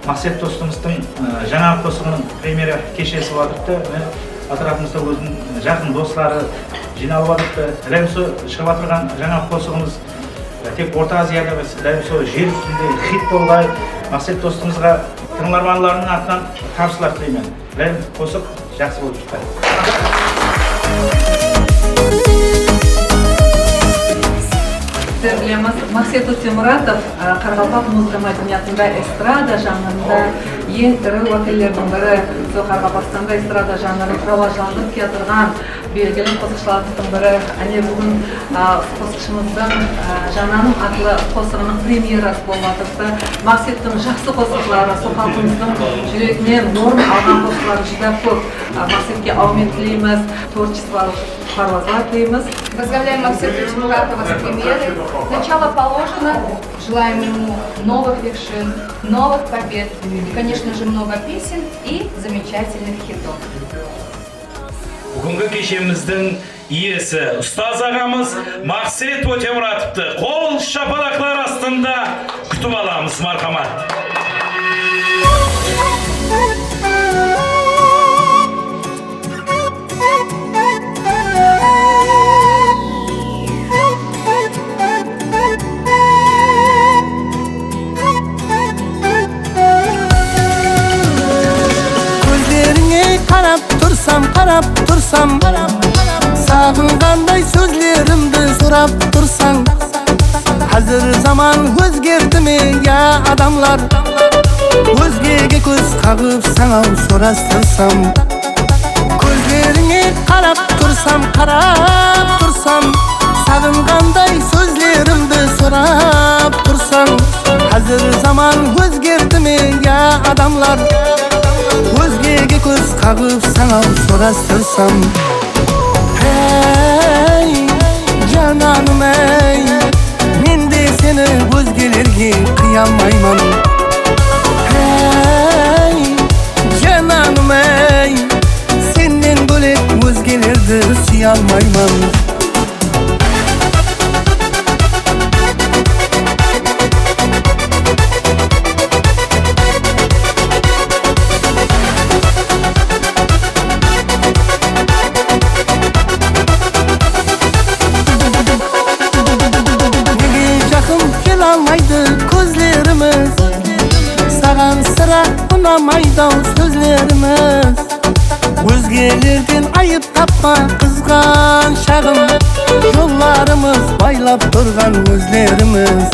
Мақсет достымыздың жаңа қосығының премьера кешесі батырды. Атырапымызда өзінің жақын достары жиналып батырды. Дәл осы шығып атырған жаңа қосығымыз тек Орта Азияда емес, дәл осы жер үстінде хит болғай. Мақсет достымызға тыңдармандарының атынан табыстар тілеймін. Дәл қосық жақсы болып шықты. Мақсет Өтемұратов Қарақалпақ музыка мәдениетінде эстрада жанрында ең ірі уәкілдердің бірі. Қарақалпақстанда эстрада жанрын рауажландырып келтірген белгілі қосықшылардың бірі. Әне бүгін қосықшымыздың жаңаның атлы қосығының премьерасы болматырды. Мақсеттің жақсы қосықлары, сол халқымыздың жүрегінен орын алған қосықлары жүдә көп. Мақсетке аумен тілейміз, творчестволық парвазлар тілейміз. Поздравляем Максима Өтемұратова с премьерой. Начало положено. Желаем ему новых вершин, новых побед и, конечно же, много песен и замечательных хитов. Бүгінгі кешеміздің иесі ұстаз ағамыз Мақсет Өтемұратовты қол шапалақлар астында күтіп аламыз. Мархамат. Қарап тұрсам, сағынғандай сөзлерімді сұрап тұрсаң, қазір заман өзгерді ме, я адамлар? Өзгеге көз қағып саңау сұрастырсам, көздеріңе қарап тұрсам, сағынғандай сөзлерімді сұрап тұрсаң, қазір заман өзгерді ме, я адамлар? Өзгеге көз қағып саңау сұрастырсам, әй, жананым әй, мен де сені өзгелерге қия алмаймын. Әй, жананым әй, сеннен бөлек өзгелерді сүйе алмаймын. Саған сыра ұнамайды сөзлеріміз, өзгелерден айып тапма қызған шағым, жолларымыз байлап тұрған өзлеріміз.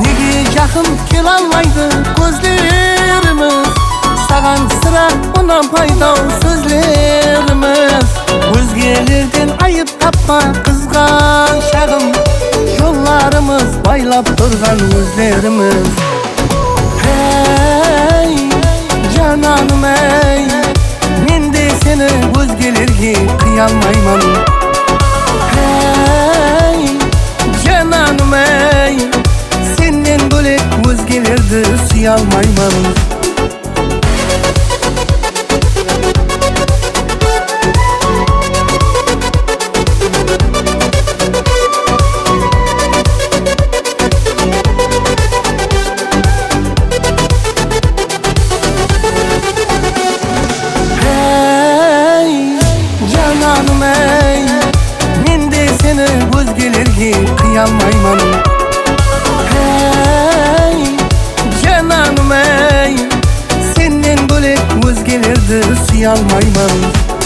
Неге жақын келе алмайды көздеріміз, саған сыра ұнамайды сөзлеріміз, өзгелерден айып тапма қызған шағым, жолларымыз байлап тұрған өзлеріміз. Әй, жананым әй, мен де сені өзгелерге қия алмаймын. Әй, жананым әй, сеннен бөлек өзгелерді сүйе алмаймын. Қия алмаймын. Әй, жананым әй, сеннен бөлек өзгелерді сүйе алмаймын.